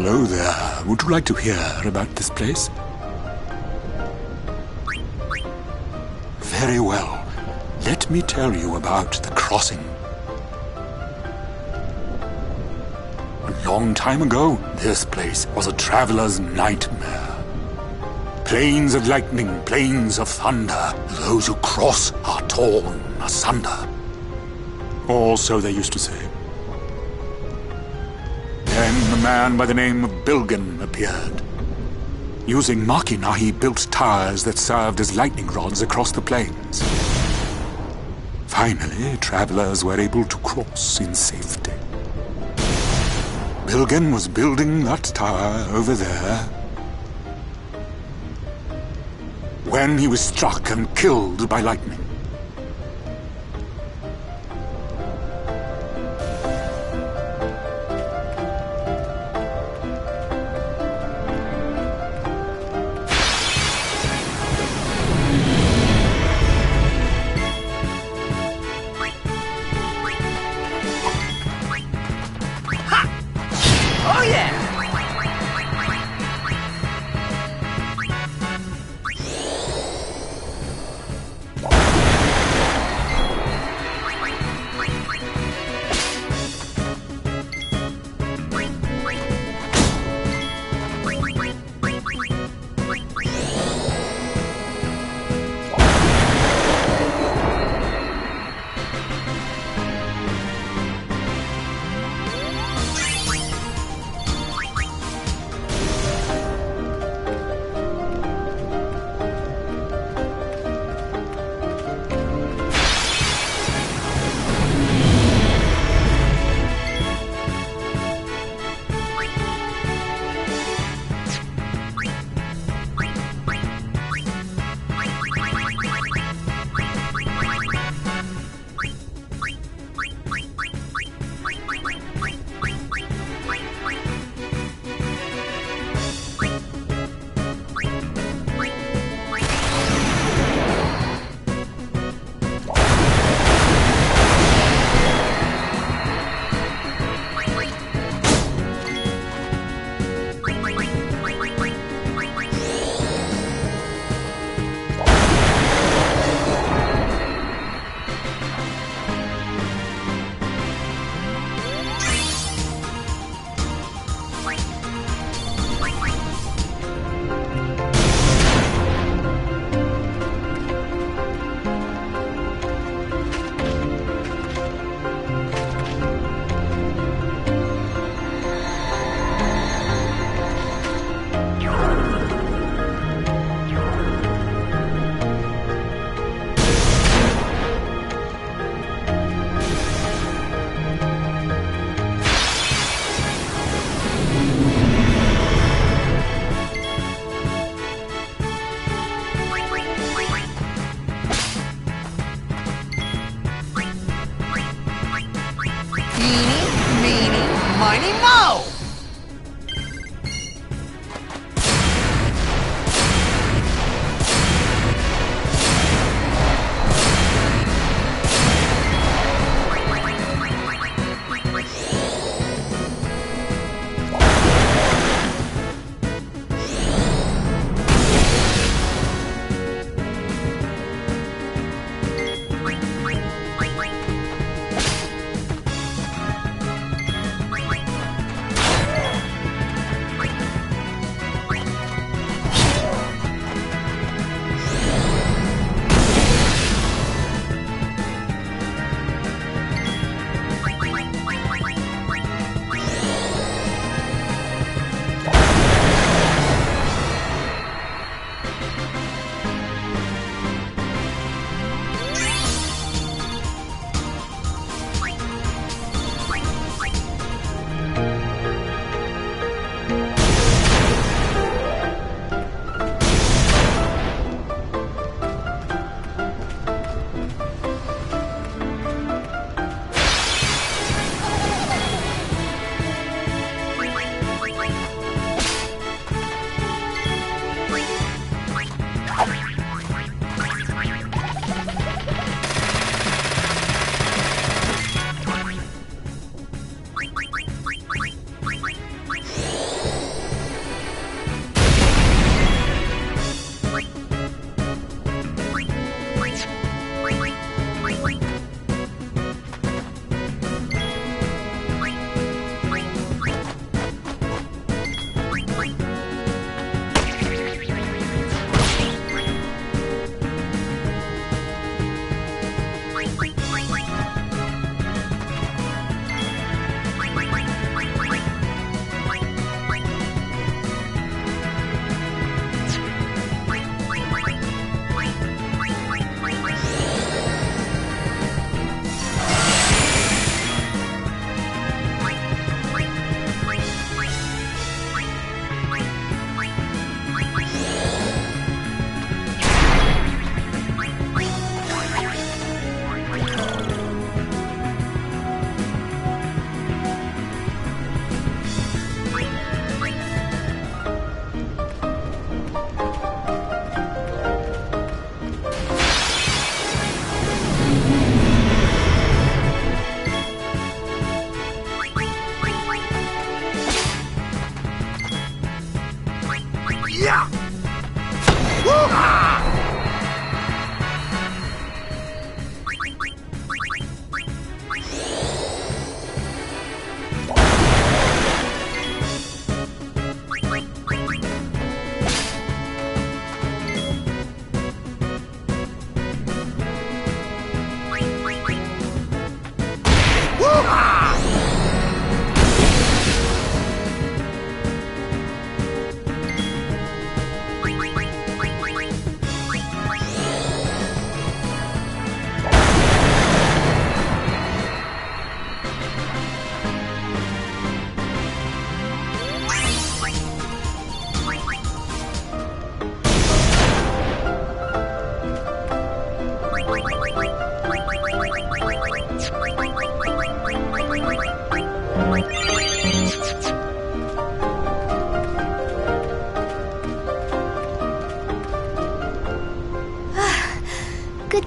Hello there. Would you like to hear about this place? Very well. Let me tell you about the crossing. A long time ago, this place was a traveler's nightmare. Plains of lightning, plains of thunder. Those who cross are torn asunder. Or so they used to say. Then a man by the name of Bilgan appeared. Using machina, he built towers that served as lightning rods across the plains. Finally, travelers were able to cross in safety. Bilgan was building that tower over there when he was struck and killed by lightning.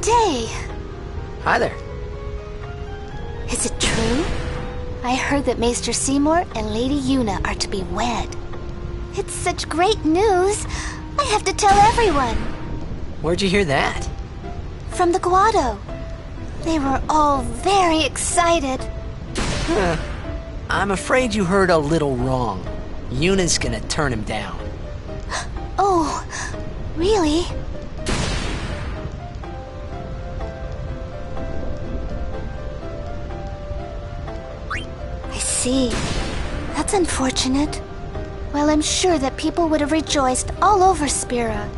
day. Hi there. Is it true? I heard that Maester Seymour and Lady Yuna are to be wed. It's such great news. I have to tell everyone. Where'd you hear that? From the Guado. They were all very excited. I'm afraid you heard a little wrong. Yuna's gonna turn him down. Oh, really? I see. That's unfortunate. Well, I'm sure that people would have rejoiced all over Spira.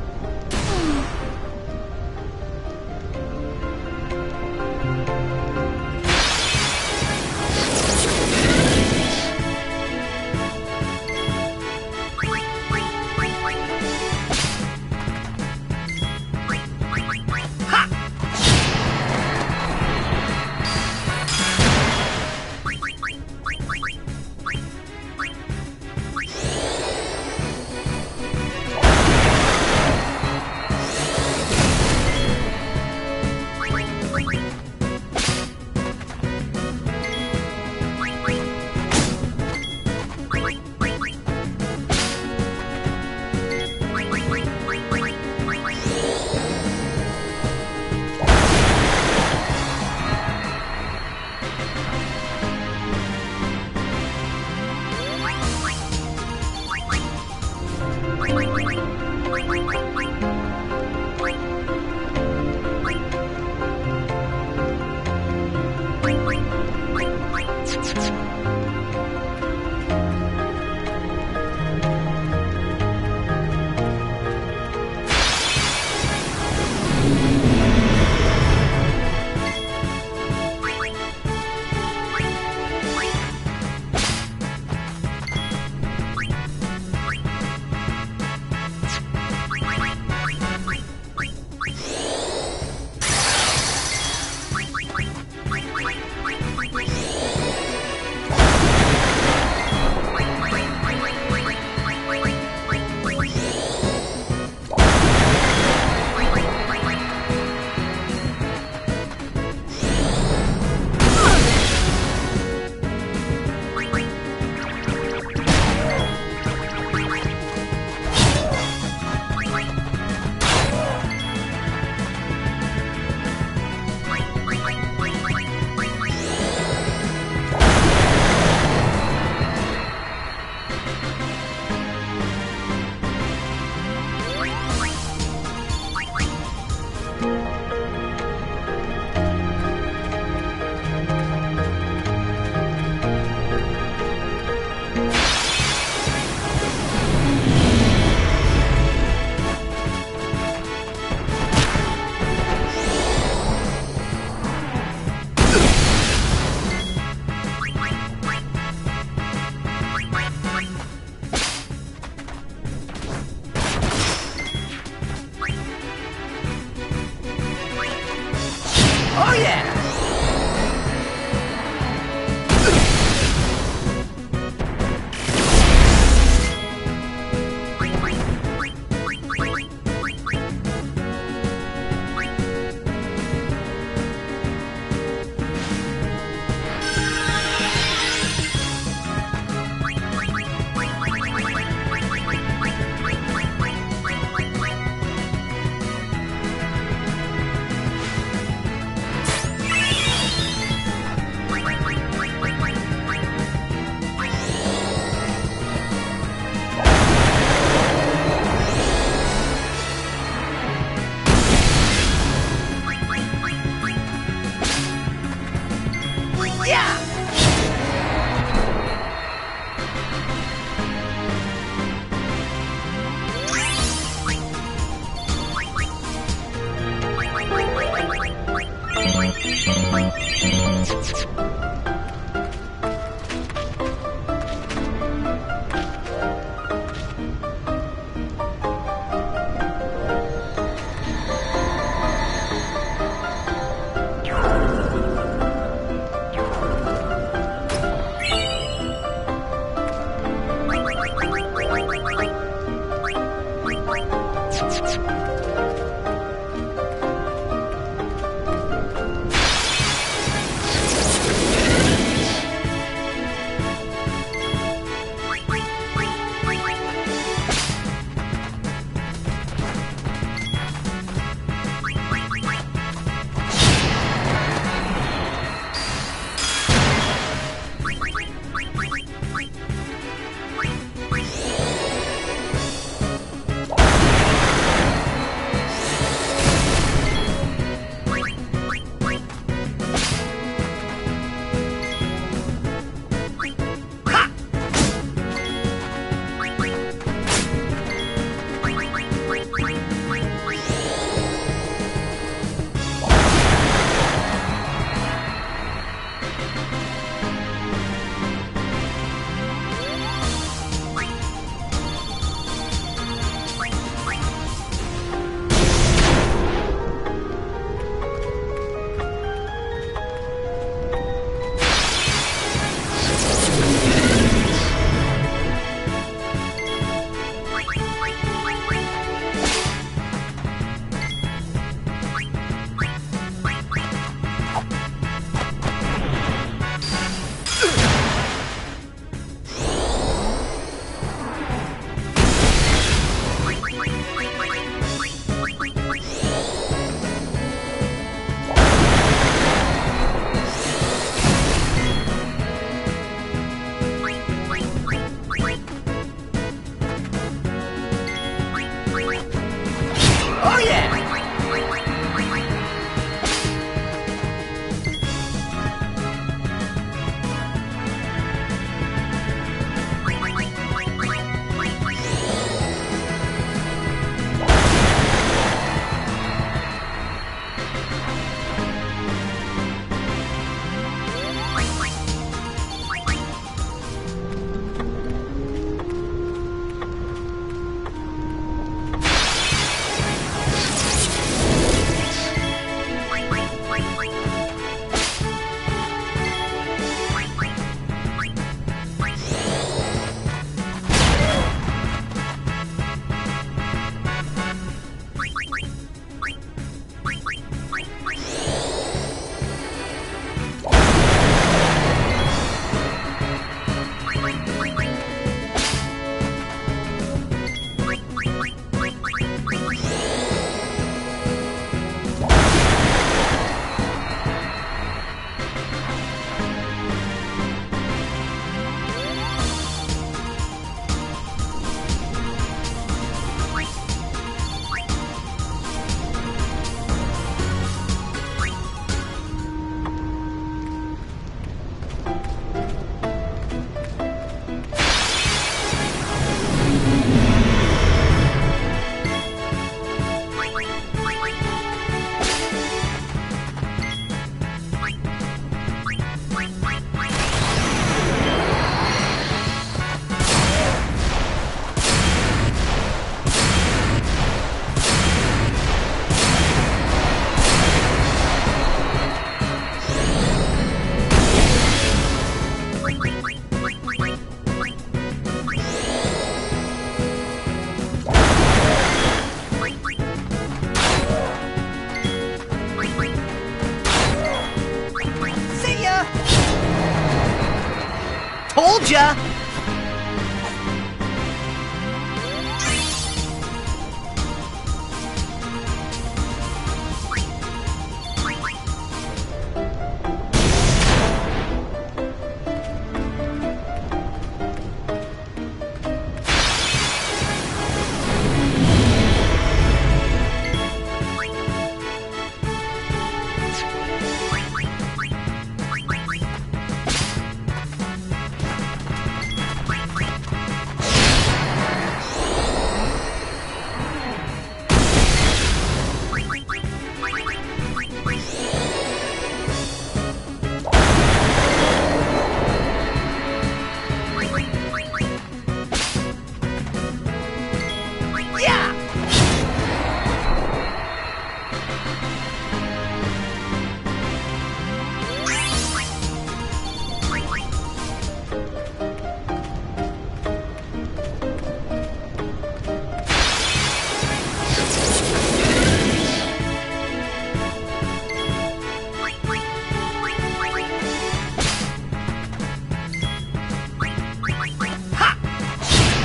Told ya!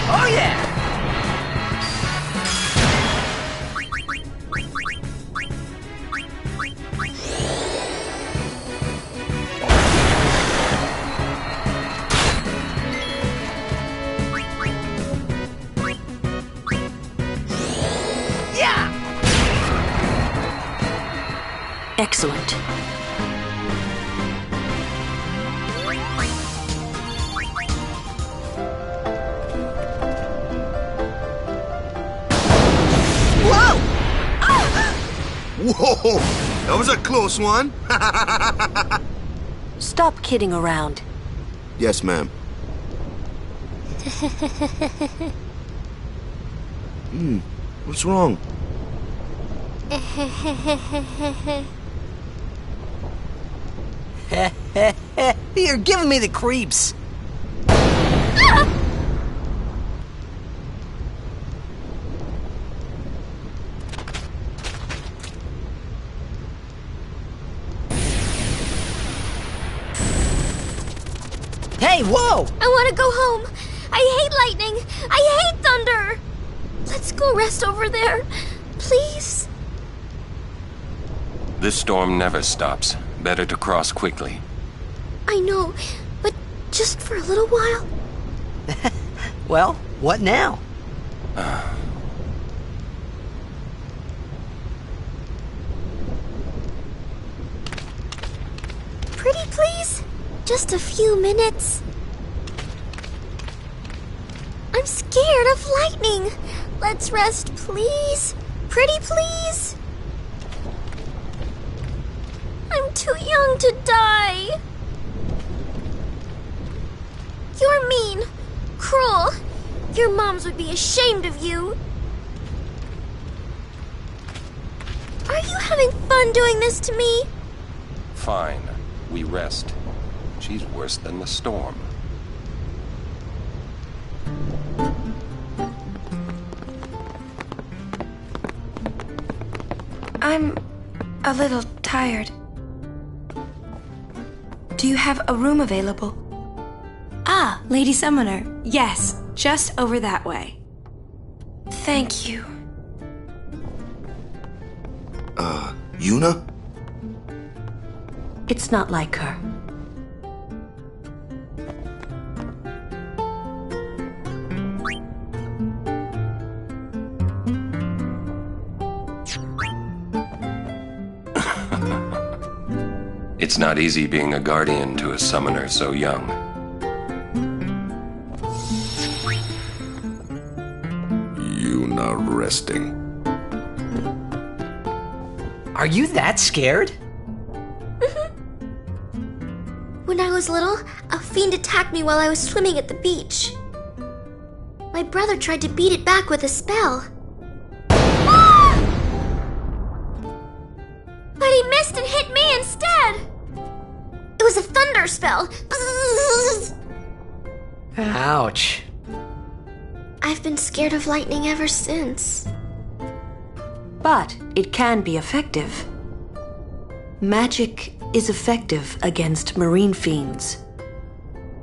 Oh yeah! Yeah! Excellent. Whoa! That was a close one. Stop kidding around. Yes, ma'am. What's wrong? You're giving me the creeps. Hey, whoa! I want to go home. I hate lightning. I hate thunder. Let's go rest over there. Please. This storm never stops. Better to cross quickly. I know, but just for a little while. Well, what now? Pretty please? Just a few minutes. I'm scared of lightning. Let's rest, please. Pretty please. I'm too young to die. You're mean, cruel. Your moms would be ashamed of you. Are you having fun doing this to me? Fine. We rest. She's worse than the storm. I'm a little tired. Do you have a room available? Ah, Lady Summoner. Yes, just over that way. Thank you. Yuna? It's not like her. It's not easy being a guardian to a summoner so young. Yuna resting. Are you that scared? When I was little, a fiend attacked me while I was swimming at the beach. My brother tried to beat it back with a spell. Ah! But he missed and hit me instead. It was a thunder spell. Ouch. I've been scared of lightning ever since. But it can be effective. Magic is effective against marine fiends.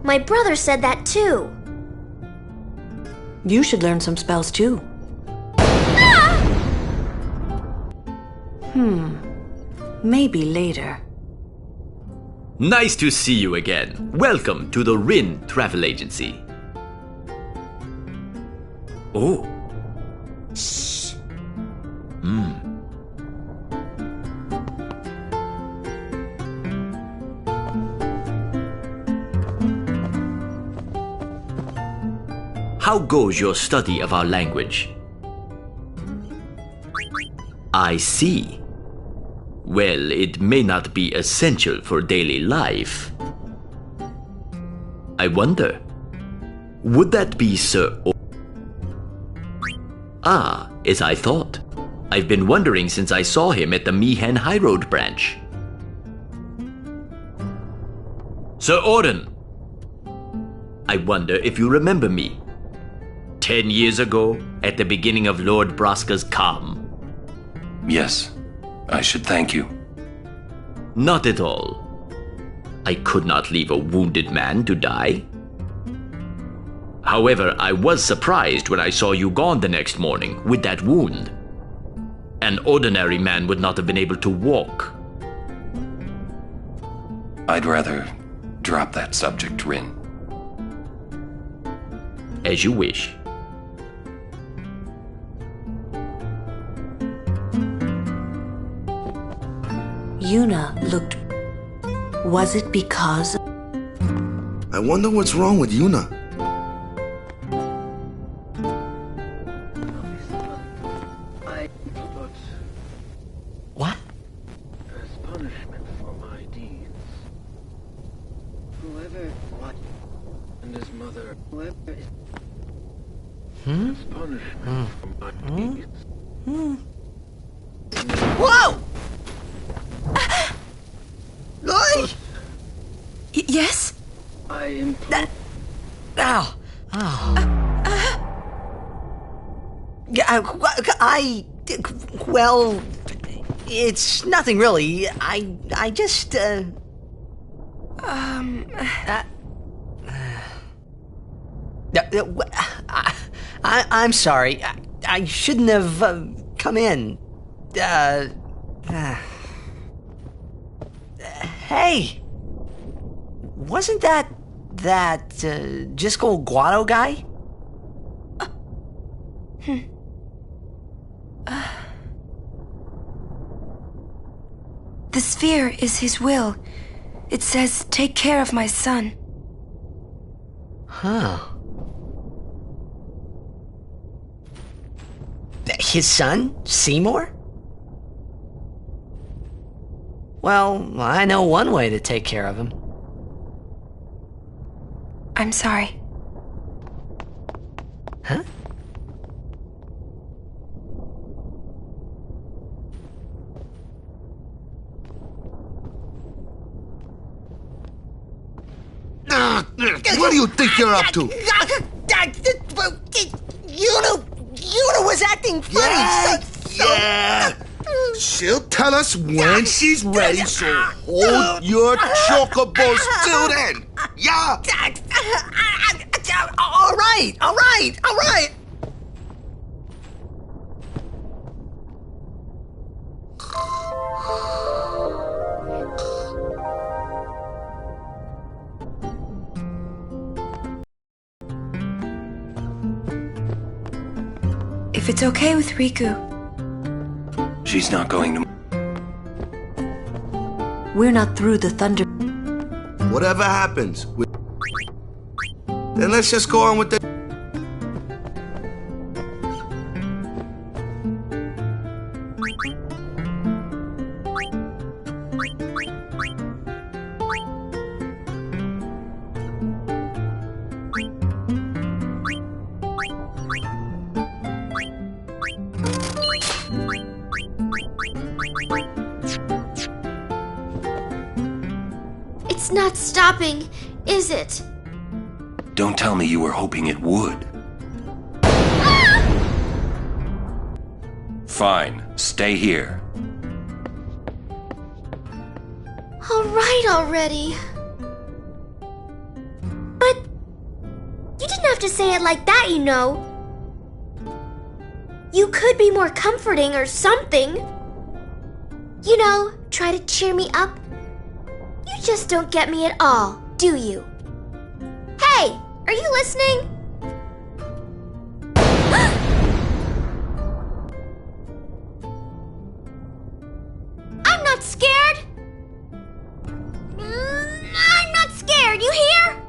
My brother said that too. You should learn some spells too. Maybe later. Nice to see you again. Welcome to the Rin Travel Agency. Oh. Shh. How goes your study of our language? I see. Well, it may not be essential for daily life. I wonder, would that be Sir Ah, as I thought. I've been wondering since I saw him at the Meehan High Road branch. Sir Auden! I wonder if you remember me. 10 years ago, at the beginning of Lord Braska's calm. Yes, I should thank you. Not at all. I could not leave a wounded man to die. However, I was surprised when I saw you gone the next morning with that wound. An ordinary man would not have been able to walk. I'd rather drop that subject, Rin. As you wish. Yuna looked... Was it because... I wonder what's wrong with Yuna. What? As punishment for my deeds. Whoever what and his mother, whoever is as punishment for my deeds. Whoa! Yes? I implore. Ow! Oh. Well, it's nothing really. I just, I'm sorry. I shouldn't have come in. Hey! Wasn't that Jiskel Guado guy? The sphere is his will. It says, take care of my son. Huh. His son, Seymour? Well, I know one way to take care of him. I'm sorry. Huh? What do you think you're up to? Yuna was acting funny. Yeah. She'll tell us when she's ready, so hold your chocobos till then. Yeah. All right. If it's okay with Riku. She's not going to... We're not through the thunder. Whatever happens, then let's just go on with the... It's not stopping, is it? Don't tell me you were hoping it would. Fine, stay here. All right already. to say it like that, you know. You could be more comforting or something. You know, try to cheer me up. You just don't get me at all, do you? Hey, are you listening? I'm not scared. I'm not scared, you hear?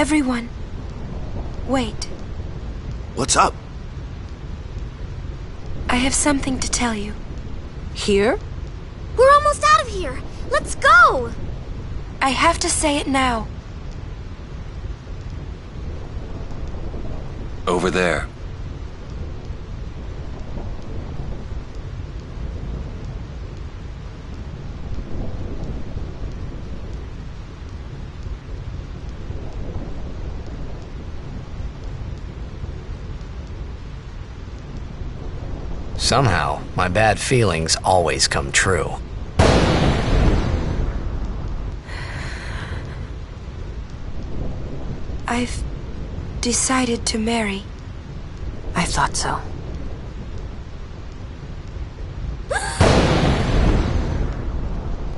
Everyone, wait. What's up? I have something to tell you. Here? We're almost out of here. Let's go. I have to say it now. Over there. Somehow, my bad feelings always come true. I've decided to marry. I thought so.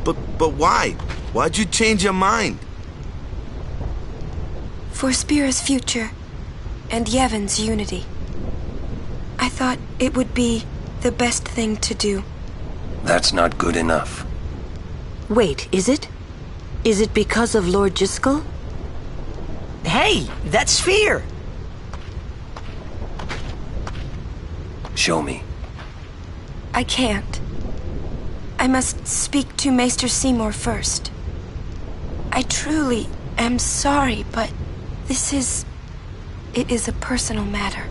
But why? Why'd you change your mind? For Spira's future and Yevon's unity. I thought it would be the best thing to do. That's not good enough. Wait, is it? Is it because of Lord Jiskel? Hey, that sphere! Show me. I can't. I must speak to Maester Seymour first. I truly am sorry, but it is a personal matter.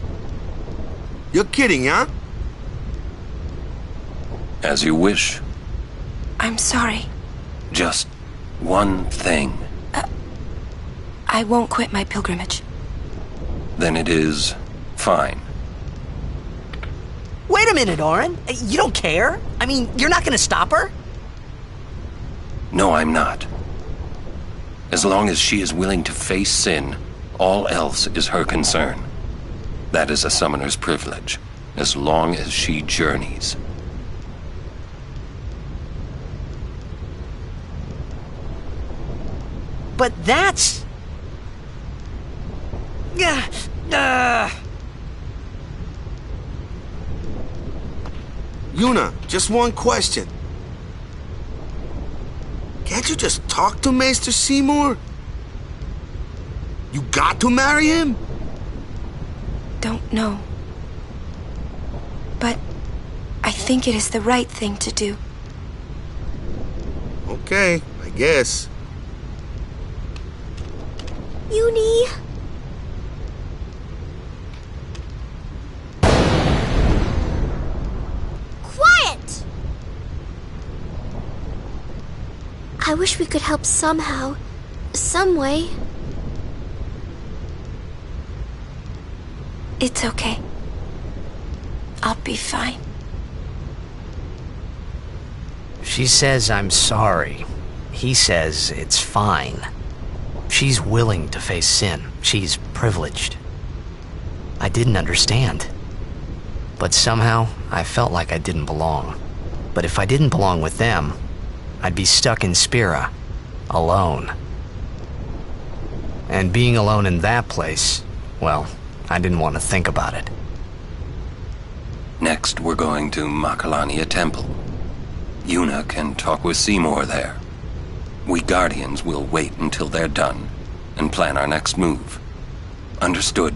You're kidding, huh? As you wish. I'm sorry. Just one thing. I won't quit my pilgrimage. Then it is fine. Wait a minute, Orin. You don't care? I mean, you're not gonna stop her? No, I'm not. As long as she is willing to face sin, all else is her concern. That is a summoner's privilege, as long as she journeys. But that's... Yuna, just one question. Can't you just talk to Maester Seymour? You got to marry him? Don't know. But I think it is the right thing to do. Okay, I guess. Uni. Quiet! I wish we could help somehow. Some way. It's okay. I'll be fine. She says I'm sorry. He says it's fine. She's willing to face sin. She's privileged. I didn't understand. But somehow, I felt like I didn't belong. But if I didn't belong with them, I'd be stuck in Spira, alone. And being alone in that place, well, I didn't want to think about it. Next, we're going to Makalania Temple. Yuna can talk with Seymour there. We Guardians will wait until they're done and plan our next move. Understood?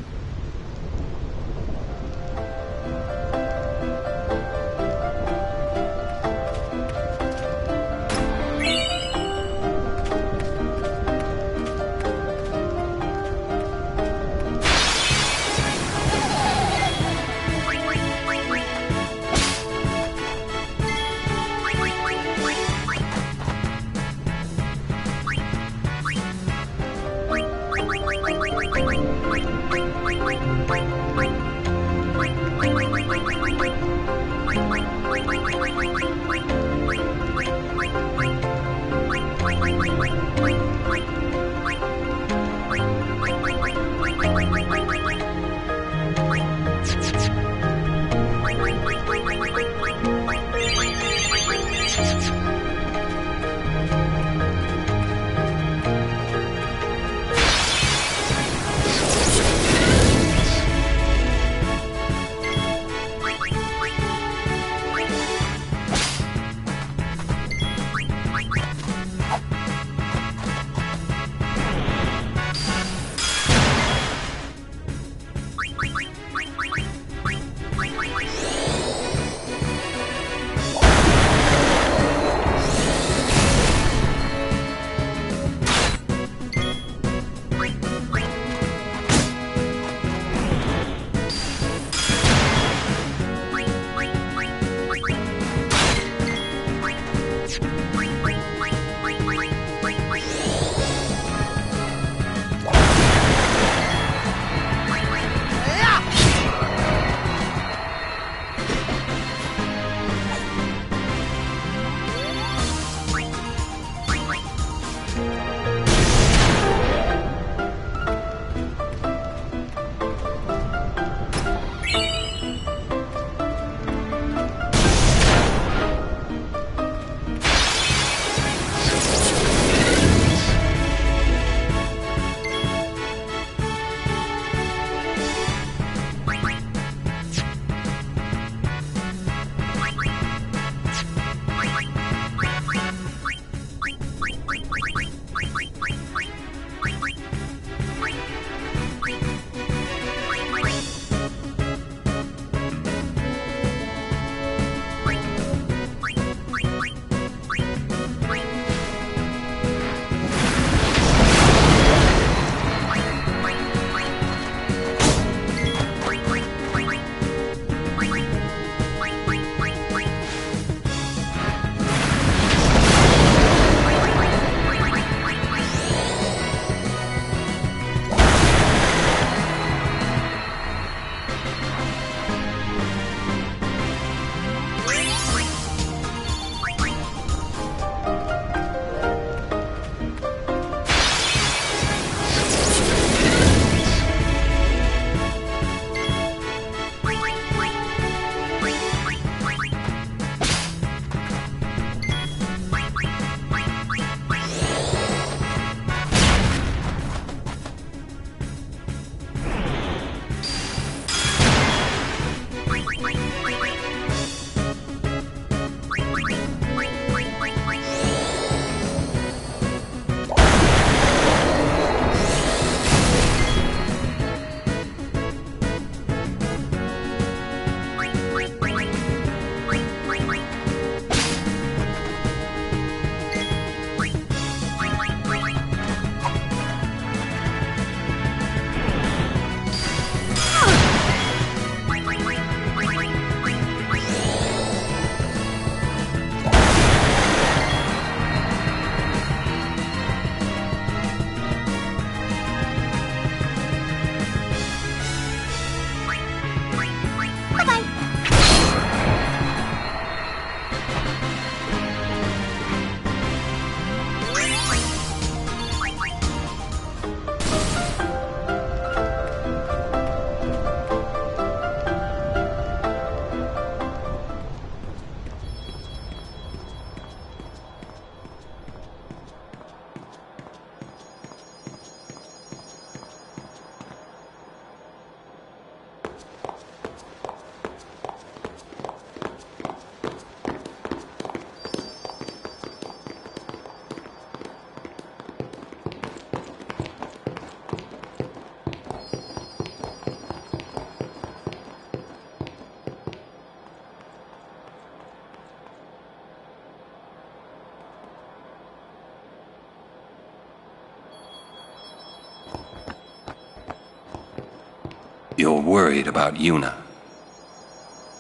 You're worried about Yuna.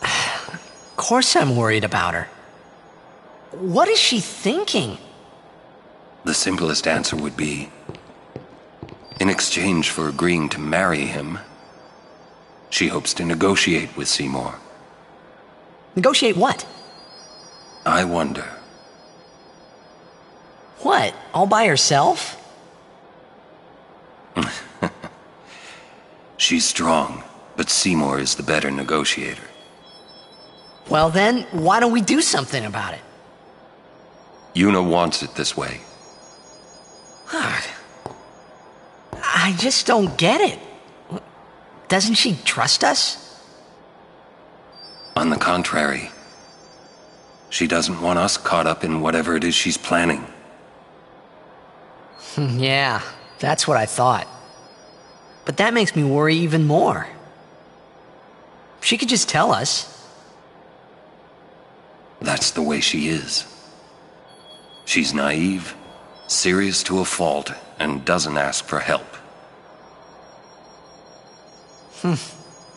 Of course I'm worried about her. What is she thinking? The simplest answer would be, in exchange for agreeing to marry him, she hopes to negotiate with Seymour. Negotiate what? I wonder. What? All by herself? She's strong, but Seymour is the better negotiator. Well then, why don't we do something about it? Yuna wants it this way. I just don't get it. Doesn't she trust us? On the contrary, she doesn't want us caught up in whatever it is she's planning. Yeah, that's what I thought. But that makes me worry even more. She could just tell us. That's the way she is. She's naive, serious to a fault, and doesn't ask for help.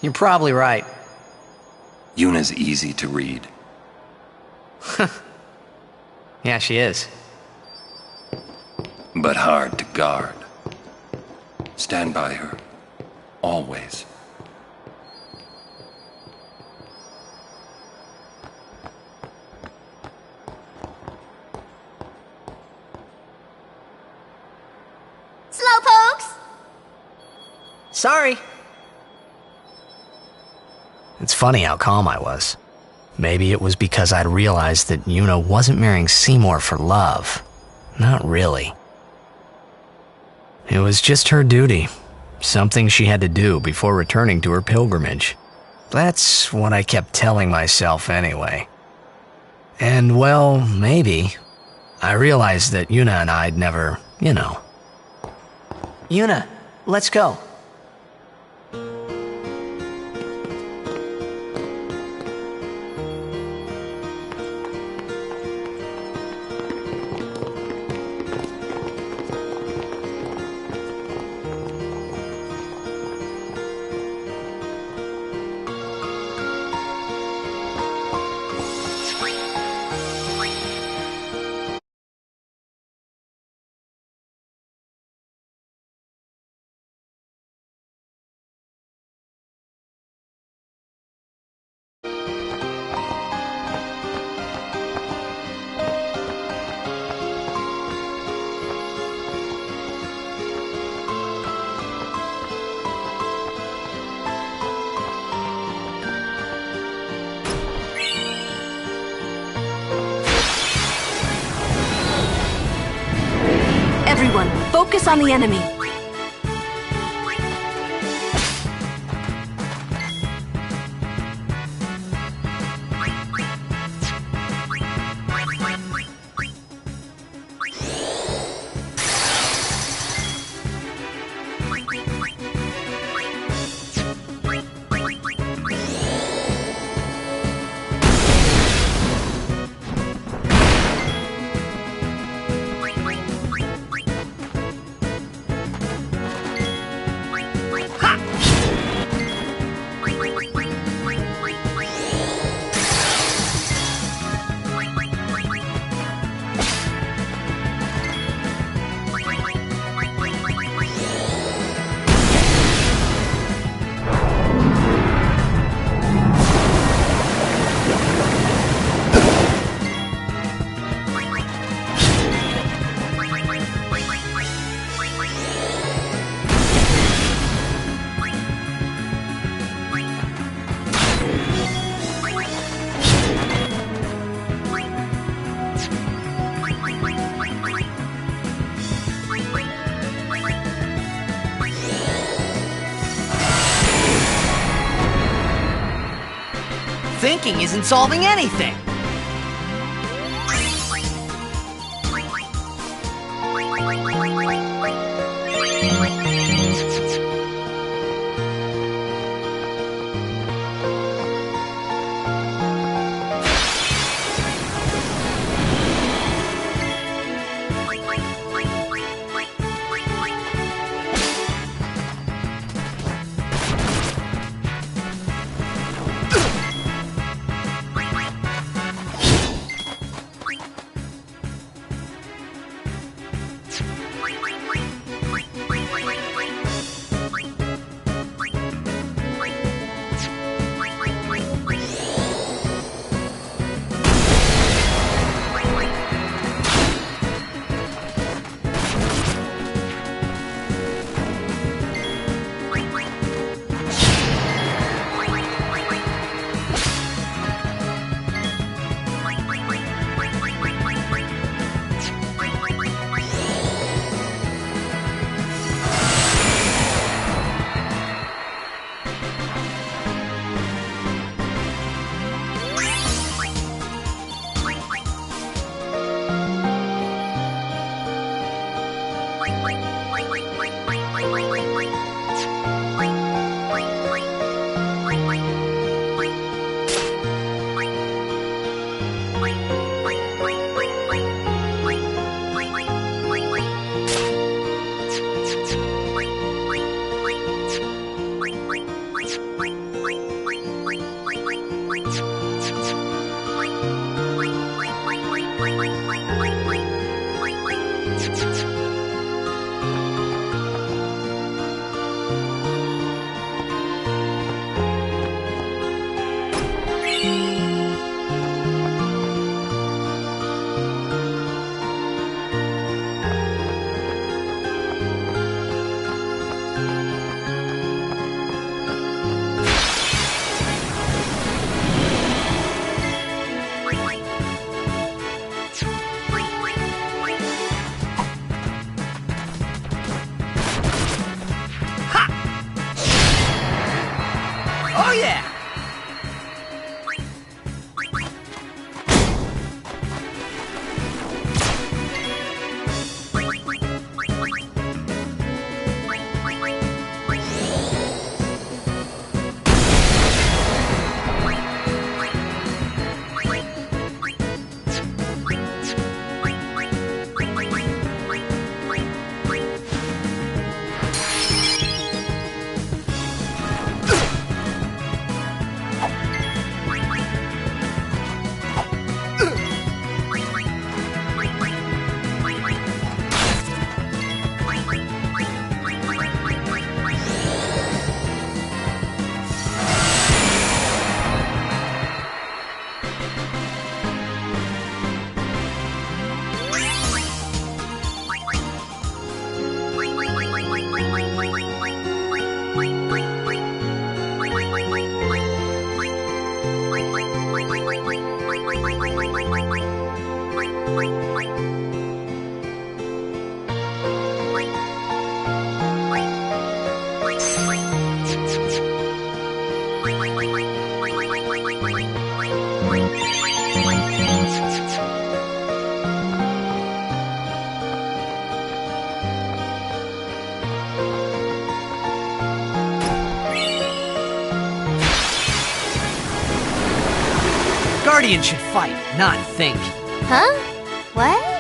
You're probably right. Yuna's easy to read. Yeah, she is. But hard to guard. Stand by her. Always. Slowpokes! Sorry. It's funny how calm I was. Maybe it was because I'd realized that Yuna wasn't marrying Seymour for love. Not really. It was just her duty. Something she had to do before returning to her pilgrimage. That's what I kept telling myself anyway. And well, maybe. I realized that Yuna and I'd never, Yuna, let's go. Everyone, focus on the enemy. Thinking isn't solving anything. yeah! Guardian should fight, not think. Huh? What?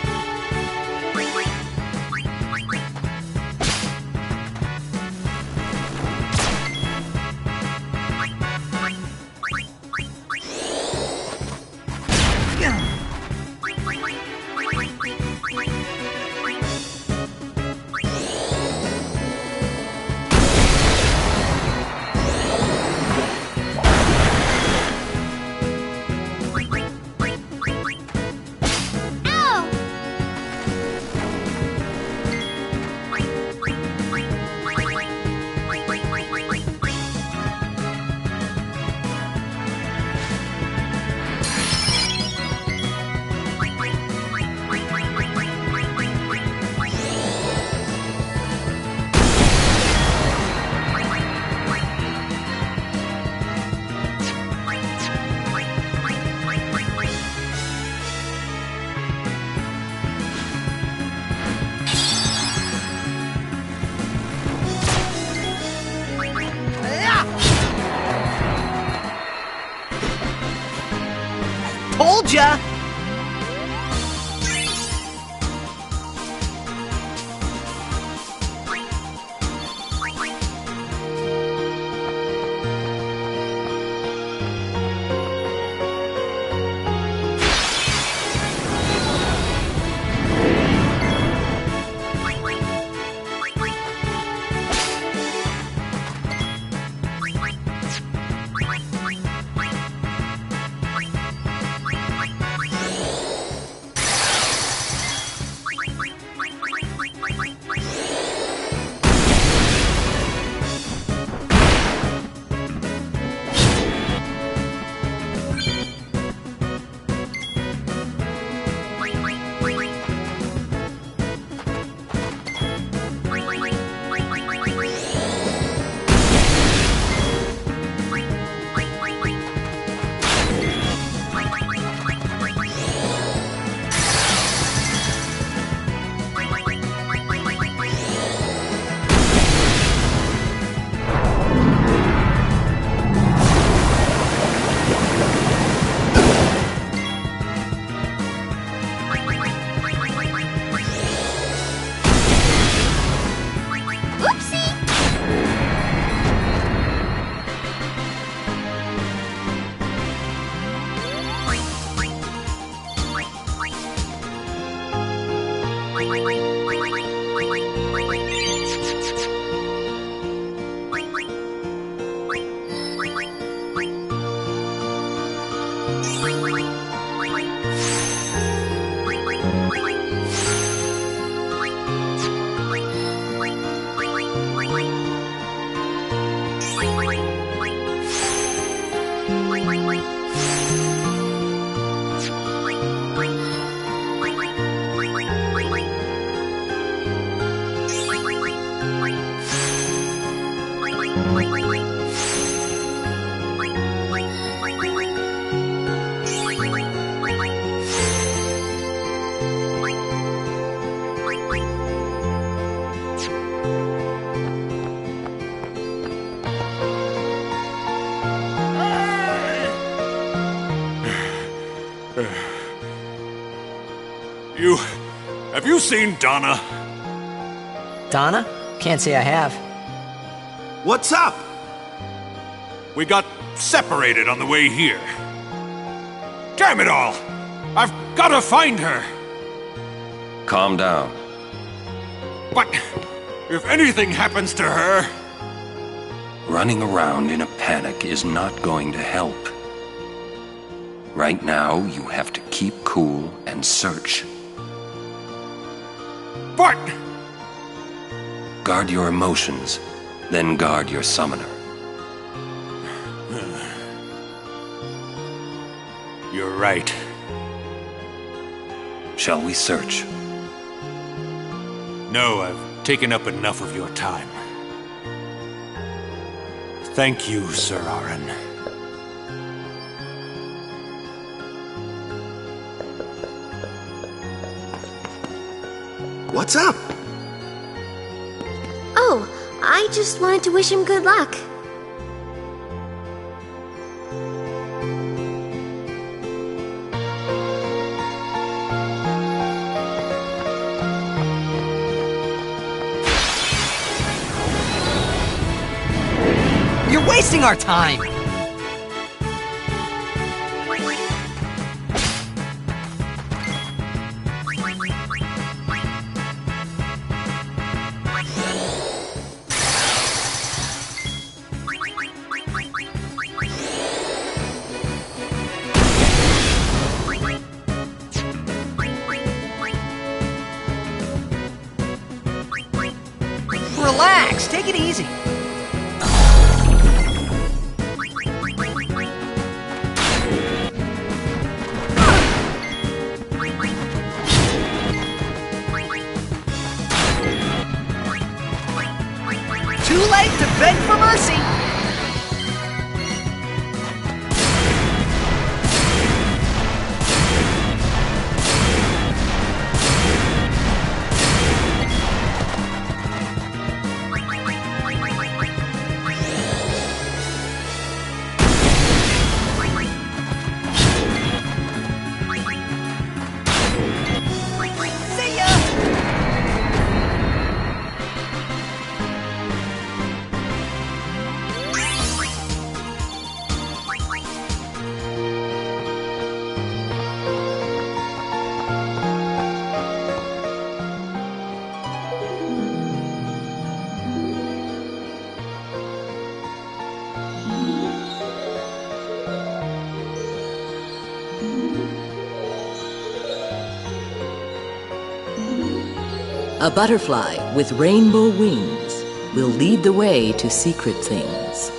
Told ya! Have you seen Donna? Donna? Can't say I have. What's up? We got separated on the way here. Damn it all! I've gotta find her! Calm down. But if anything happens to her... Running around in a panic is not going to help. Right now, you have to keep cool and search. But... Guard your emotions, then guard your summoner. You're right. Shall we search? No, I've taken up enough of your time. Thank you, Sir Aaron. What's up? Oh, I just wanted to wish him good luck. You're wasting our time! Relax, take it easy. Too late to beg for mercy! See ya! A butterfly with rainbow wings will lead the way to secret things.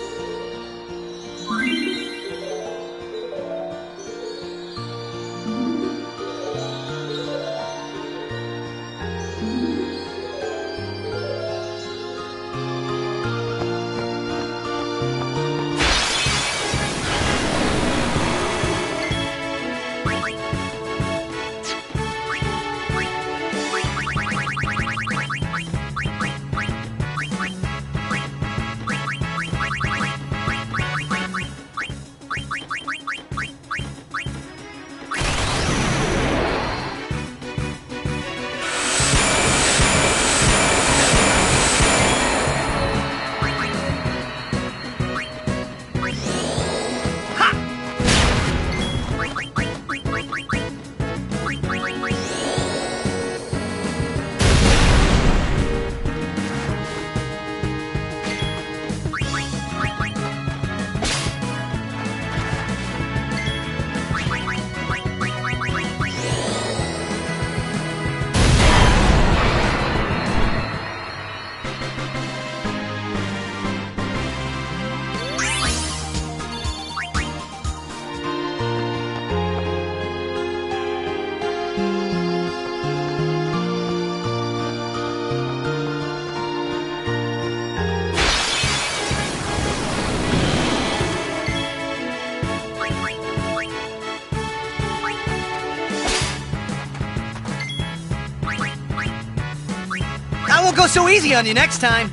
I won't go so easy on you next time.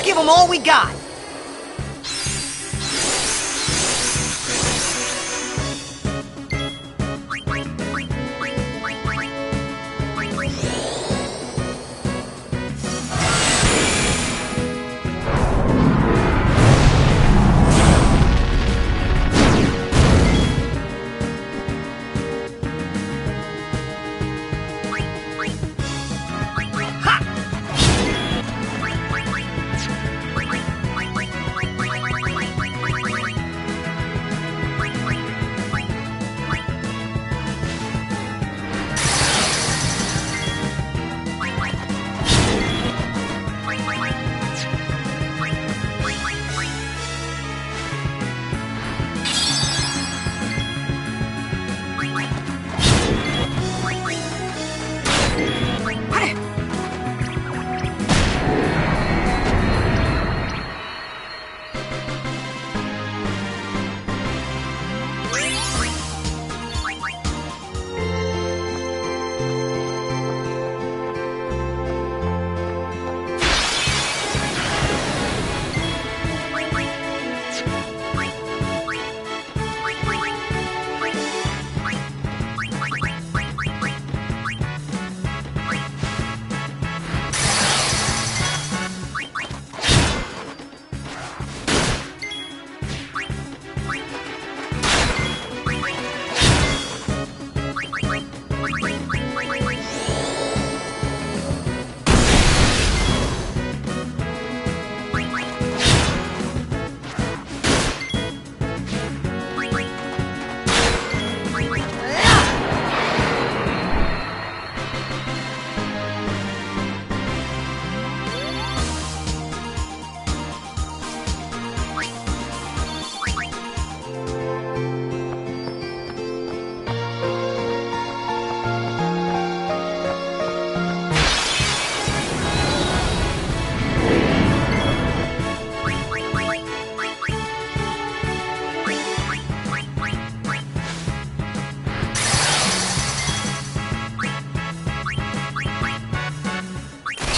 give them all we got.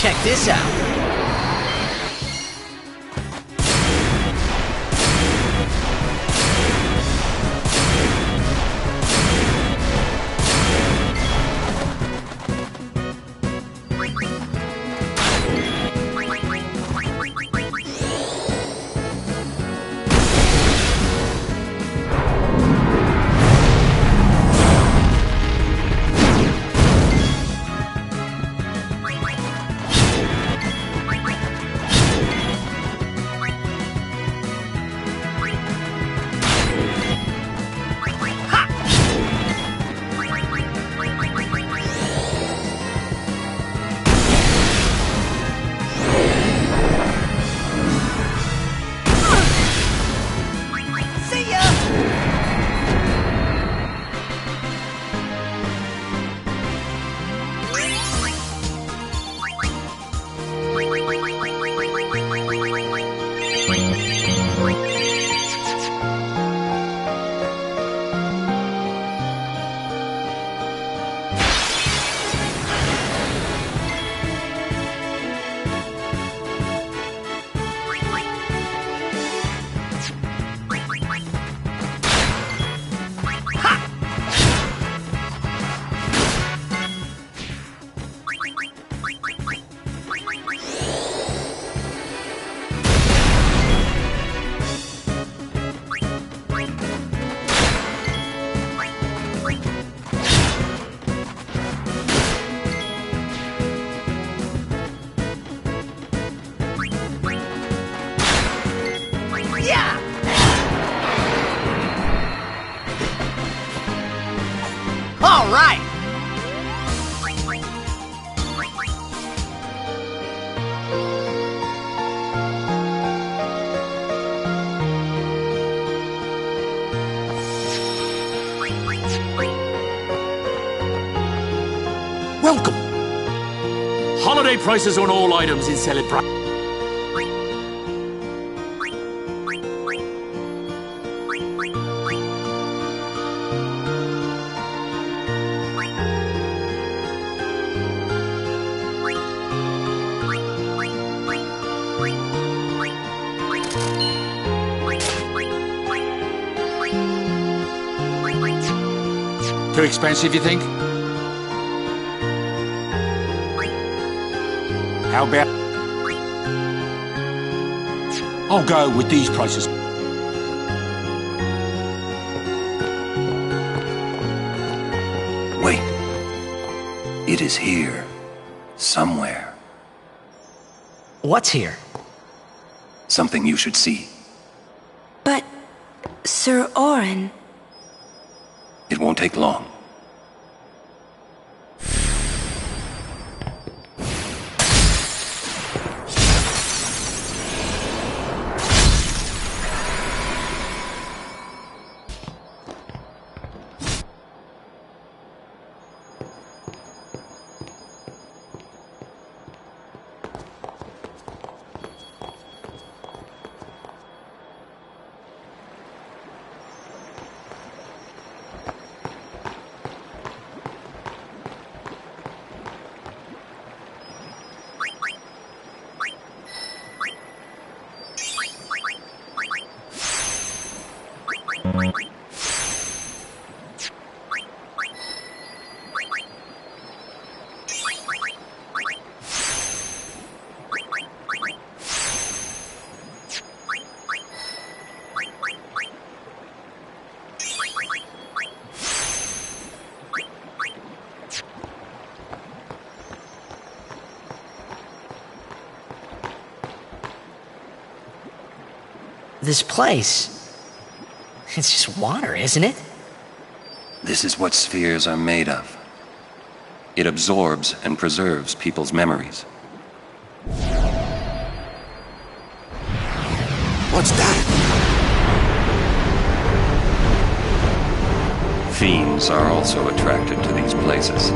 Check this out. All right! Welcome! Holiday prices on all items in celebration. Too expensive, you think? How about... I'll go with these prices. Wait. It is here. Somewhere. What's here? Something you should see. But, Sir Orin... It won't take long. This place... It's just water, isn't it? This is what spheres are made of. It absorbs and preserves people's memories. What's that? Fiends are also attracted to these places.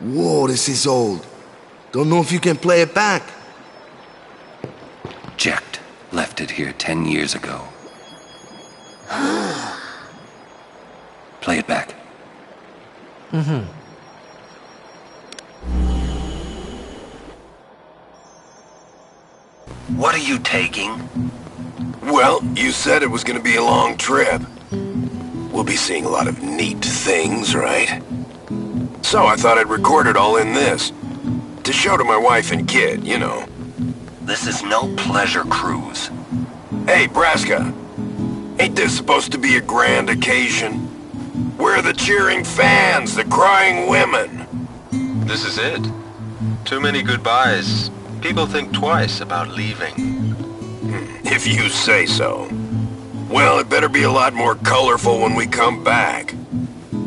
Whoa, this is old. Don't know if you can play it back. Jecht left it here 10 years ago. Play it back. What are you taking? Well, you said it was gonna be a long trip. We'll be seeing a lot of neat things, right? So I thought I'd record it all in this. To show to my wife and kid, you know. This is no pleasure cruise. Hey, Braska. Ain't this supposed to be a grand occasion? We're the cheering fans, the crying women. This is it. Too many goodbyes. People think twice about leaving. If you say so. Well, it better be a lot more colorful when we come back.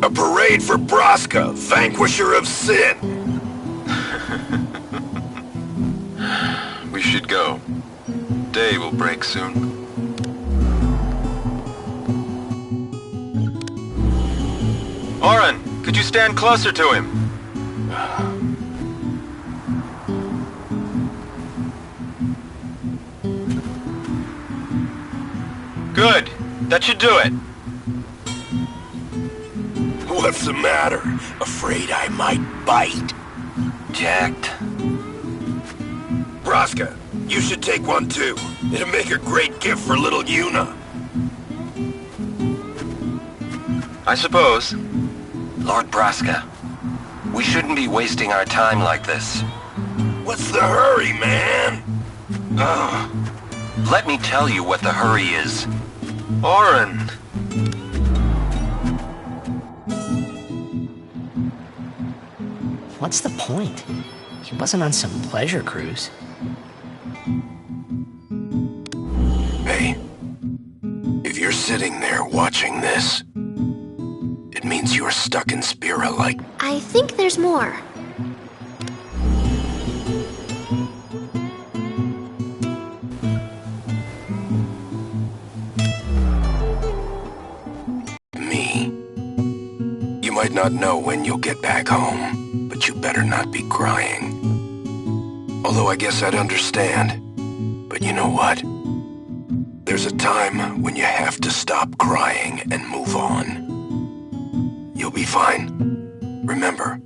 A parade for Braska, vanquisher of sin. We should go. Day will break soon. Oren, could you stand closer to him? Good. That should do it. What's the matter? Afraid I might bite? Jecht. Braska, you should take one too. It'll make a great gift for little Yuna. I suppose. Lord Braska, we shouldn't be wasting our time like this. What's the hurry, man? Let me tell you what the hurry is. Oren. What's the point? He wasn't on some pleasure cruise. Hey, if you're sitting there watching this, it means you're stuck in Spira like... I think there's more. me. You might not know when you'll get back home, but you better not be crying. Although I guess I'd understand. But you know what? There's a time when you have to stop crying and move on. You'll be fine. Remember,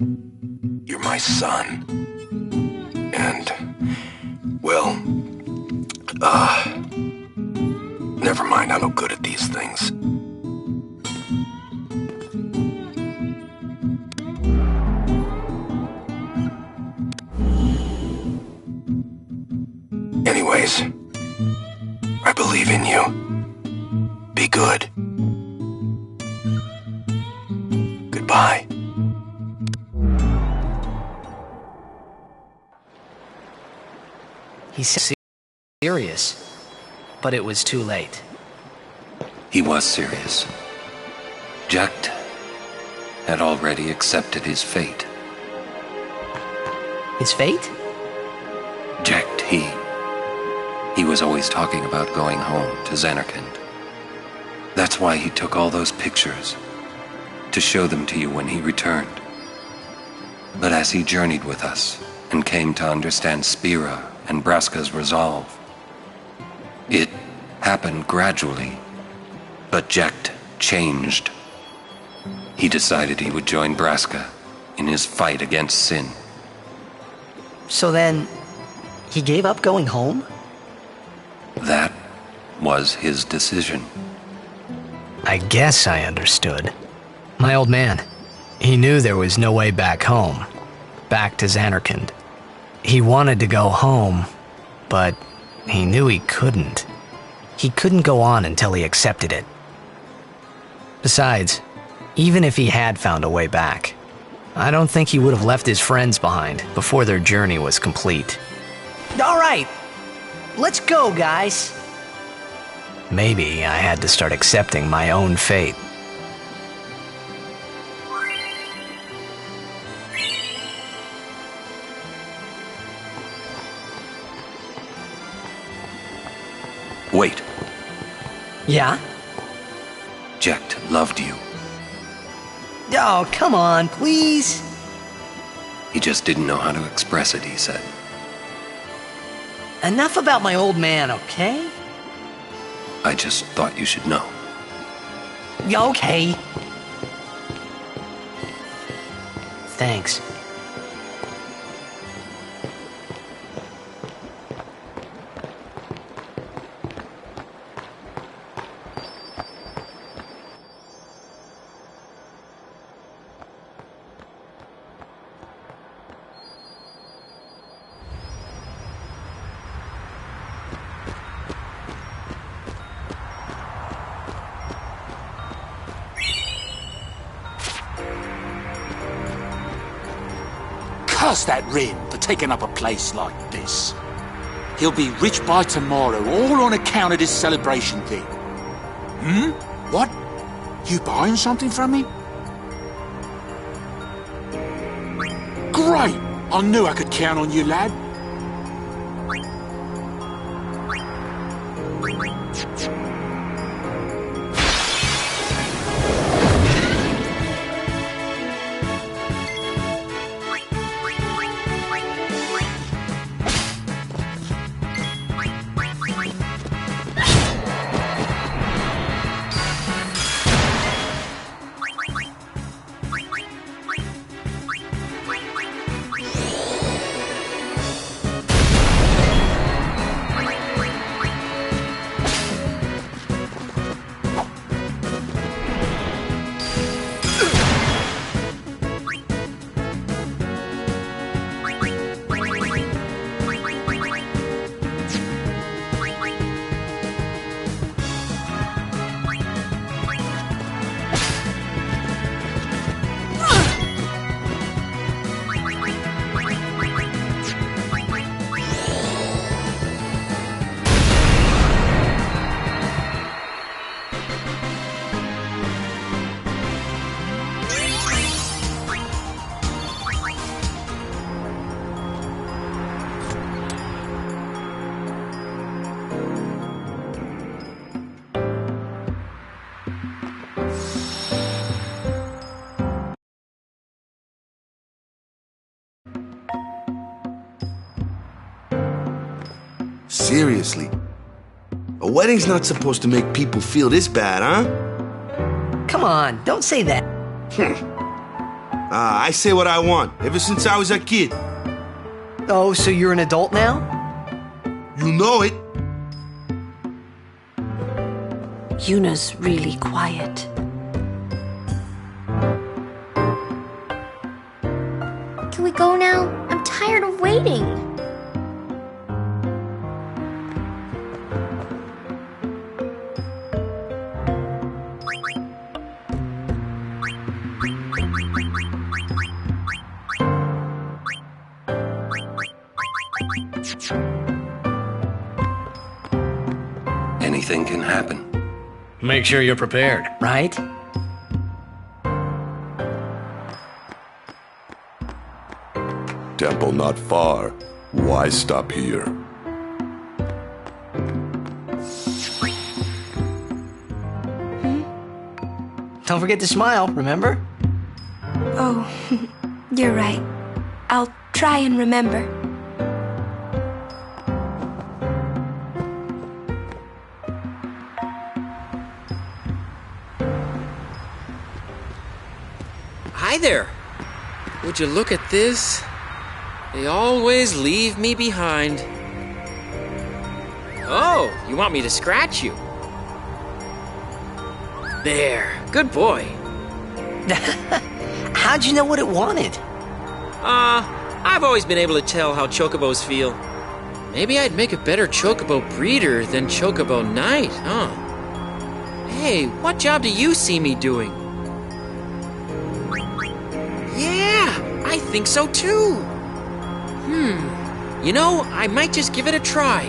you're my son. And, well, never mind, I'm no good at these things. Anyways, I believe in you. Be good. Goodbye. He said serious, but it was too late. He was serious. Jecht had already accepted his fate. His fate? Jecht, he was always talking about going home to Zanarkand. That's why he took all those pictures, to show them to you when he returned. But as he journeyed with us and came to understand Spira and Braska's resolve, it happened gradually, but Jecht changed. He decided he would join Braska in his fight against sin. So then, he gave up going home? That was his decision. I guess I understood. My old man, he knew there was no way back home, back to Zanarkand. He wanted to go home, but he knew he couldn't. He couldn't go on until he accepted it. Besides, even if he had found a way back, I don't think he would have left his friends behind before their journey was complete. All right, let's go, guys. Maybe I had to start accepting my own fate. Wait. Yeah? Jecht loved you. Oh, come on, please. He just didn't know how to express it, he said. Enough about my old man, okay? I just thought you should know. Yeah, okay. Thanks. Curse that Rin for taking up a place like this. He'll be rich by tomorrow, all on account of this celebration thing. What? You buying something from me? Great! I knew I could count on you, lad. Seriously? A wedding's not supposed to make people feel this bad, huh? Come on, don't say that. I say what I want, ever since I was a kid. Oh, so you're an adult now? You know it. Yuna's really quiet. Can we go now? I'm tired of waiting. Anything can happen. Make sure you're prepared. Right? Temple not far. Why stop here? Don't forget to smile, remember? Oh, you're right. I'll try and remember. Hi there. Would you look at this? They always leave me behind. Oh, you want me to scratch you? There, good boy. How'd you know what it wanted? I've always been able to tell how chocobos feel. Maybe I'd make a better chocobo breeder than chocobo knight, huh? Hey, what job do you see me doing? Yeah, I think so too. You know, I might just give it a try.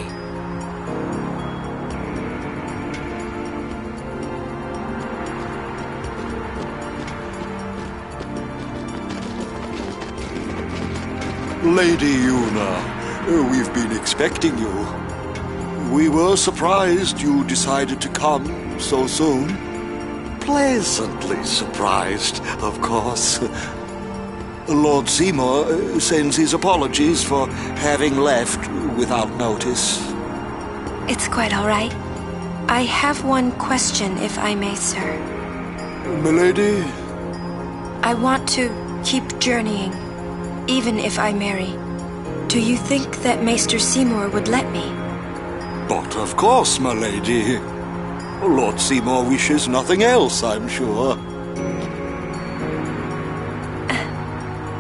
Lady Yuna, we've been expecting you. We were surprised you decided to come so soon. Pleasantly surprised, of course. Lord Seymour sends his apologies for having left without notice. It's quite all right. I have one question, if I may, sir. Milady? I want to keep journeying, even if I marry. Do you think that Maester Seymour would let me? But of course, my lady. Lord Seymour wishes nothing else, I'm sure.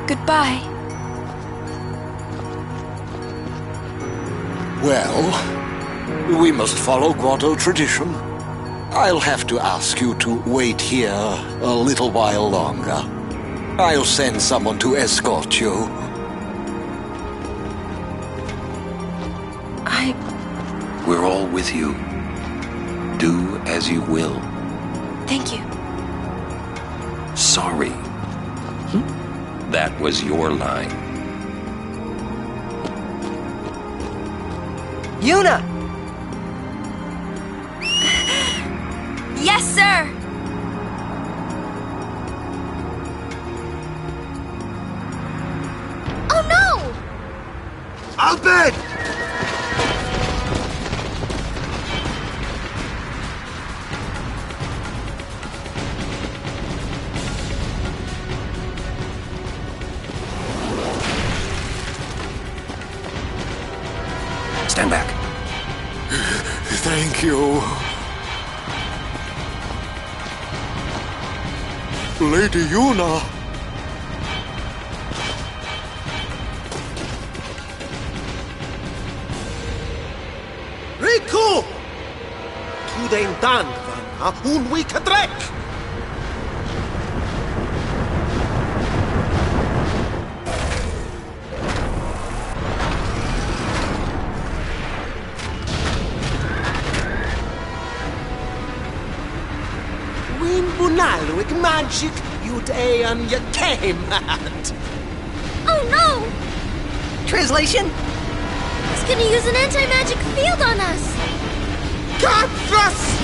Goodbye. Well, we must follow grotto tradition. I'll have to ask you to wait here a little while longer. I'll send someone to escort you. We're all with you. Do as you will. Thank you. Sorry. That was your line. Yuna! Yes, sir! Oh no! Albert! Stand back. Thank you. Lady Yuna. Riku! Tu den dank van un week trek! Win bunalwig magic yut ean yatemat. Oh no! Translation? He's gonna use an anti-magic field on us! God bless!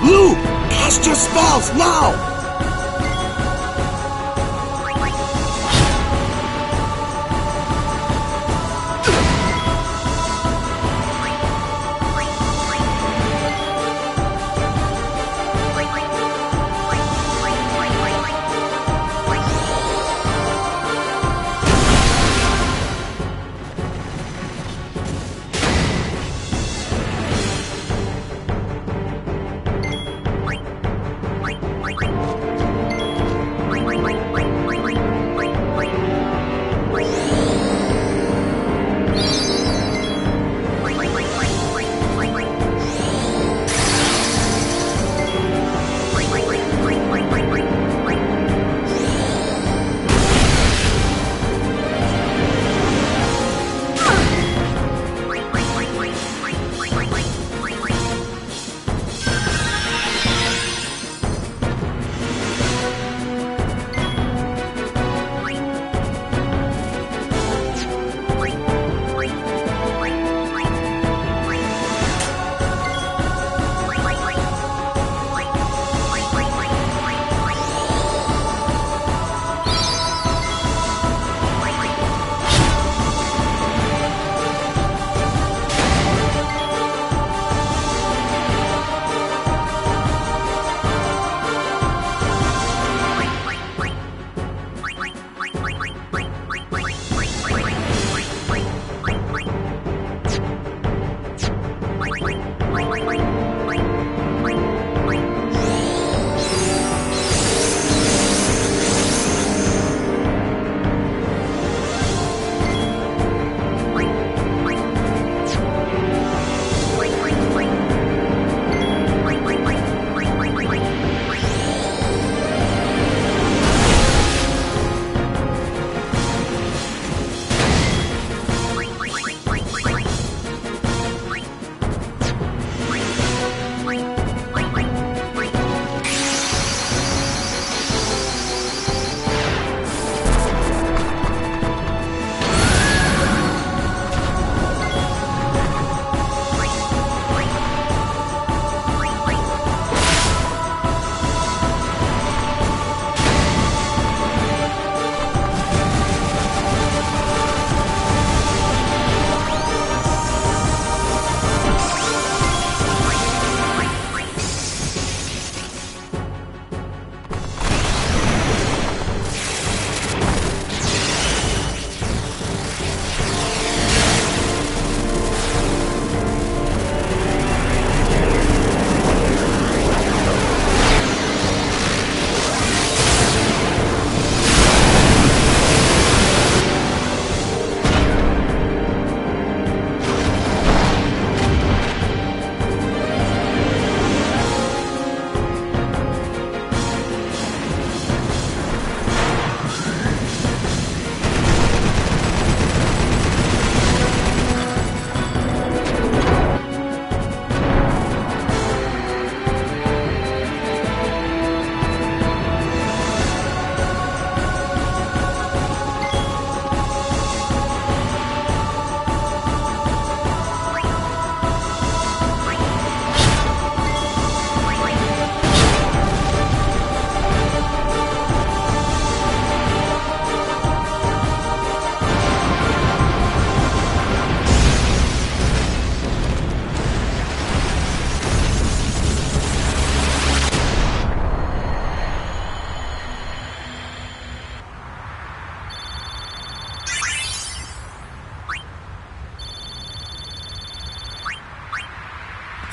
Lou! Cast your spells now!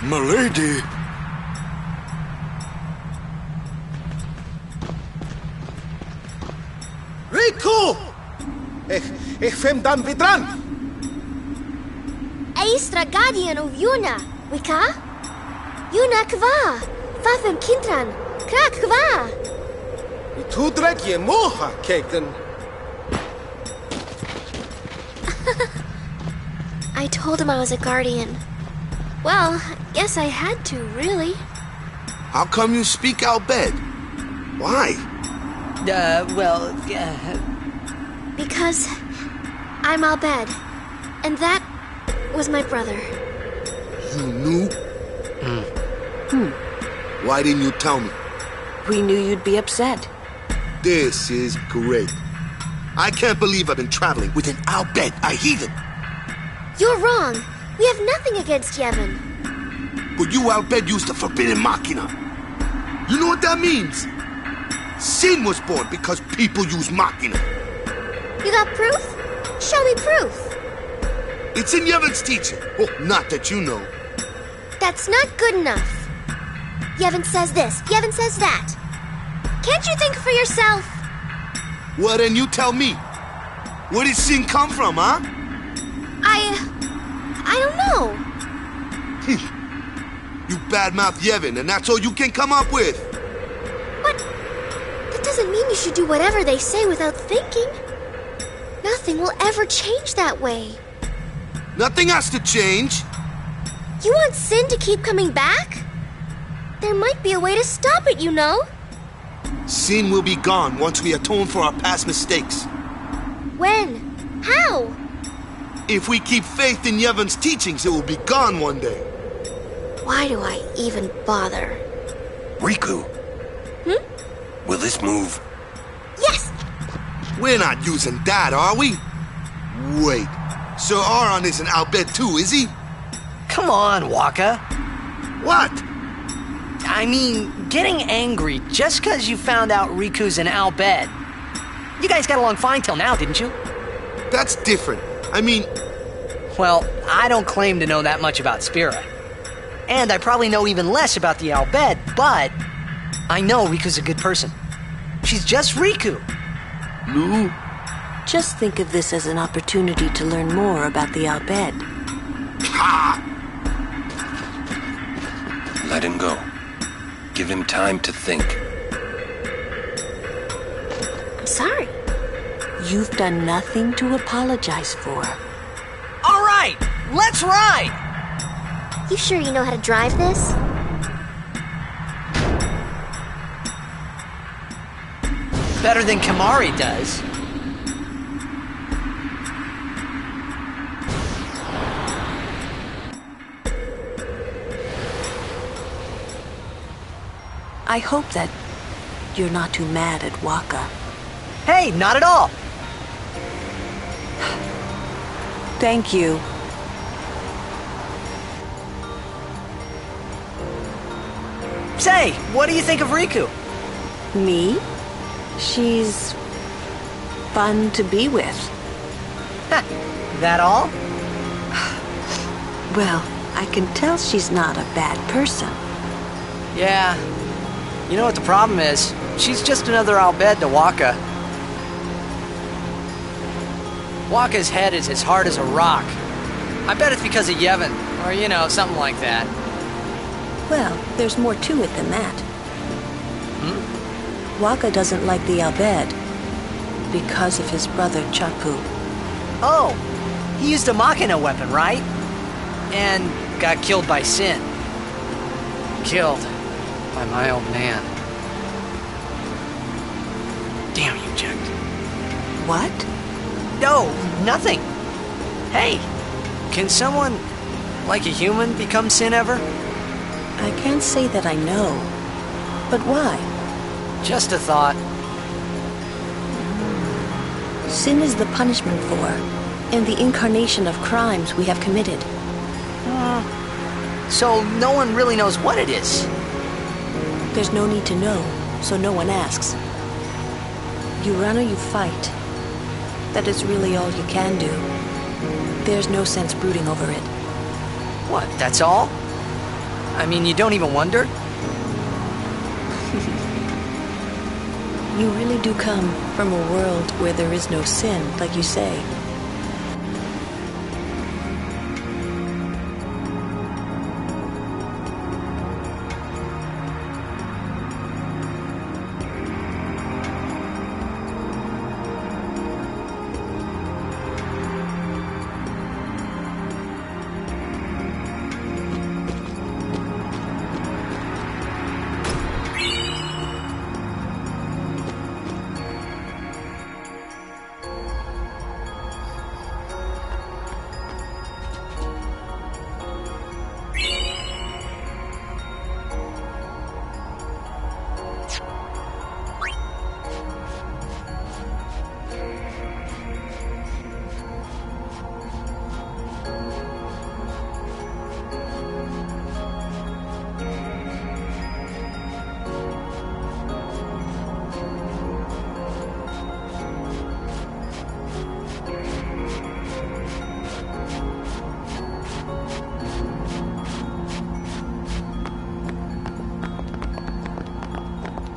Milady! Riku! Ich fem dan vidran! Eistra guardian of Yuna, Wika? Yuna kva? Fafem kintran, krak kva? Tu drek je moha keken. I told him I was a guardian. Well, I guess I had to, really. How come you speak Albed? Why? Because I'm Albed, and that was my brother. You knew? Why didn't you tell me? We knew you'd be upset. This is great. I can't believe I've been traveling with an Albed, a heathen. You're wrong. We have nothing against Yevon. But you Albed used the forbidden machina. You know what that means? Sin was born because people use machina. You got proof? Show me proof. It's in Yevon's teaching. Oh, not that you know. That's not good enough. Yevon says this, Yevon says that. Can't you think for yourself? Well, then you tell me. Where did sin come from, huh? I don't know. You badmouth Yevon, and that's all you can come up with. But that doesn't mean you should do whatever they say without thinking. Nothing will ever change that way. Nothing has to change. You want sin to keep coming back? There might be a way to stop it, you know. Sin will be gone once we atone for our past mistakes. When? How? If we keep faith in Yevon's teachings, it will be gone one day. Why do I even bother? Riku. Will this move? Yes! We're not using that, are we? Wait. Sir Aron isn't Albed too, is he? Come on, Waka. What? I mean, getting angry just because you found out Riku's an Albed. You guys got along fine till now, didn't you? That's different. I mean... Well, I don't claim to know that much about Spira. And I probably know even less about the Albed, but I know Riku's a good person. She's just Riku. No. Just think of this as an opportunity to learn more about the Albed. Ha! Let him go. Give him time to think. I'm sorry. You've done nothing to apologize for. All right, let's ride! You sure you know how to drive this? Better than Kamari does. I hope that you're not too mad at Waka. Hey, not at all. Thank you. Say, what do you think of Riku? Me? She's fun to be with. That all? Well, I can tell she's not a bad person. Yeah. You know what the problem is? She's just another Albed to Waka. Waka's head is as hard as a rock. I bet it's because of Yevon, or, you know, something like that. Well, there's more to it than that. Waka doesn't like the Albed because of his brother Chapu. Oh, he used a Machina weapon, right? And got killed by Sin. Killed by my old man. Damn you, Jack. What? No, nothing. Hey, can someone, like a human, become Sin ever? I can't say that I know. But why? Just a thought. Sin is the punishment for, and the incarnation of crimes we have committed. So no one really knows what it is? There's no need to know, so no one asks. You run or you fight. That is really all you can do. There's no sense brooding over it. What, that's all? I mean, you don't even wonder? You really do come from a world where there is no sin, like you say.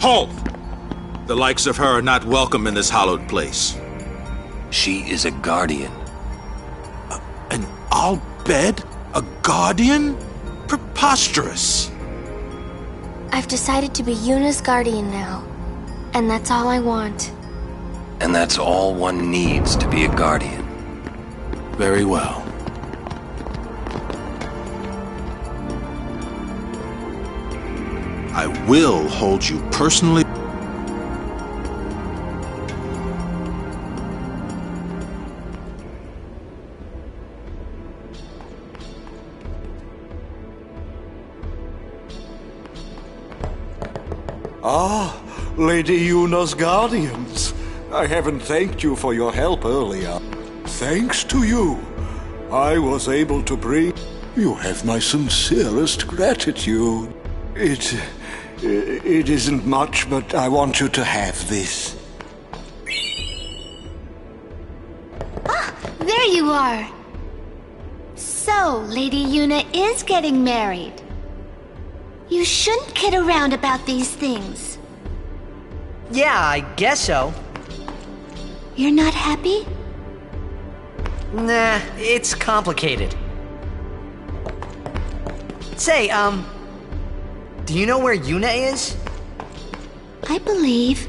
Halt! The likes of her are not welcome in this hallowed place. She is a guardian. An Al-Bed? A guardian? Preposterous. I've decided to be Yuna's guardian now. And that's all I want. And that's all one needs to be a guardian. Very well. I will hold you personally. Ah, Lady Yuna's guardians. I haven't thanked you for your help earlier. Thanks to you, I was able to bring... You have my sincerest gratitude. It isn't much, but I want you to have this. Ah, there you are. So, Lady Yuna is getting married. You shouldn't kid around about these things. Yeah, I guess so. You're not happy? Nah, it's complicated. Say, do you know where Yuna is? I believe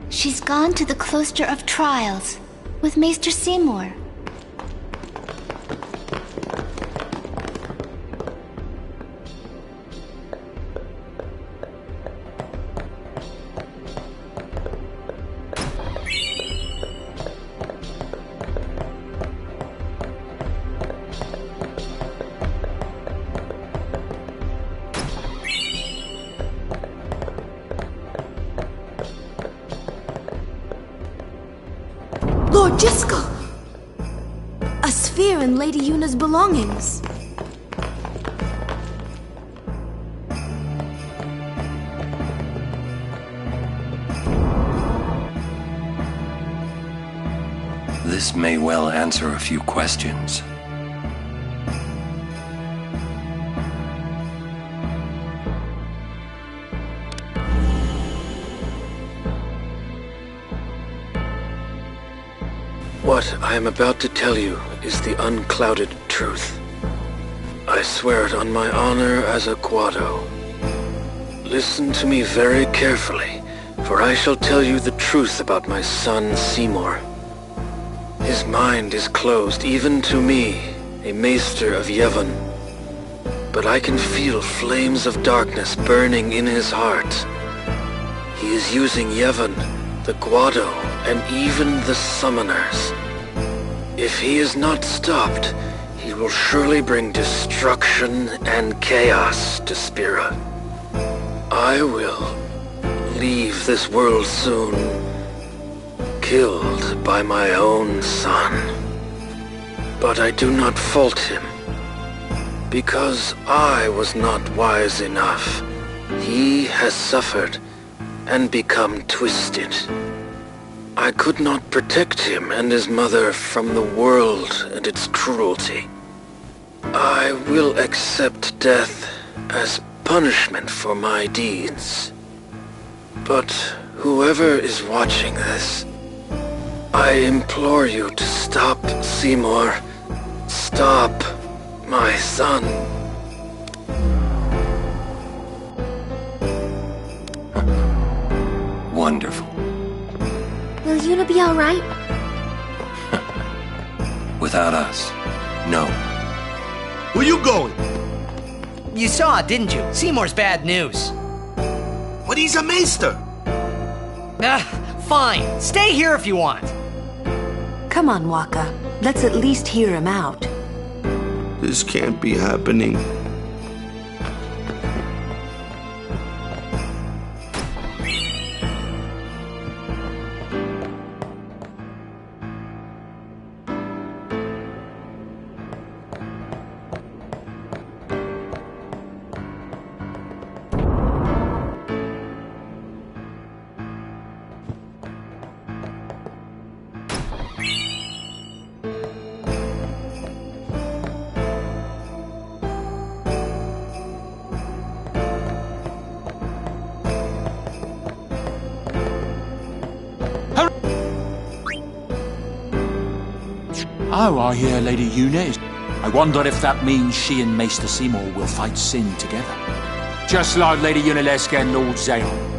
she's gone to the Cloister of Trials with Maester Seymour. Lord Jiskel! A sphere in Lady Yuna's belongings. This may well answer a few questions. What I am about to tell you is the unclouded truth. I swear it on my honor as a Guado. Listen to me very carefully, for I shall tell you the truth about my son Seymour. His mind is closed even to me, a maester of Yevon. But I can feel flames of darkness burning in his heart. He is using Yevon, the Guado, and even the summoners. If he is not stopped, he will surely bring destruction and chaos to Spira. I will leave this world soon, killed by my own son. But I do not fault him, because I was not wise enough. He has suffered and become twisted. I could not protect him and his mother from the world and its cruelty. I will accept death as punishment for my deeds. But whoever is watching this, I implore you to stop Seymour. Stop my son. Wonderful. Will Yuna be all right? Without us, no. Where you going? You saw it, didn't you? Seymour's bad news. But he's a maester. Fine. Stay here if you want. Come on, Waka. Let's at least hear him out. This can't be happening. Oh, I hear Lady Yuna is... I wonder if that means she and Maester Seymour will fight Sin together. Just like Lady Yunalesca and Lord Zeon.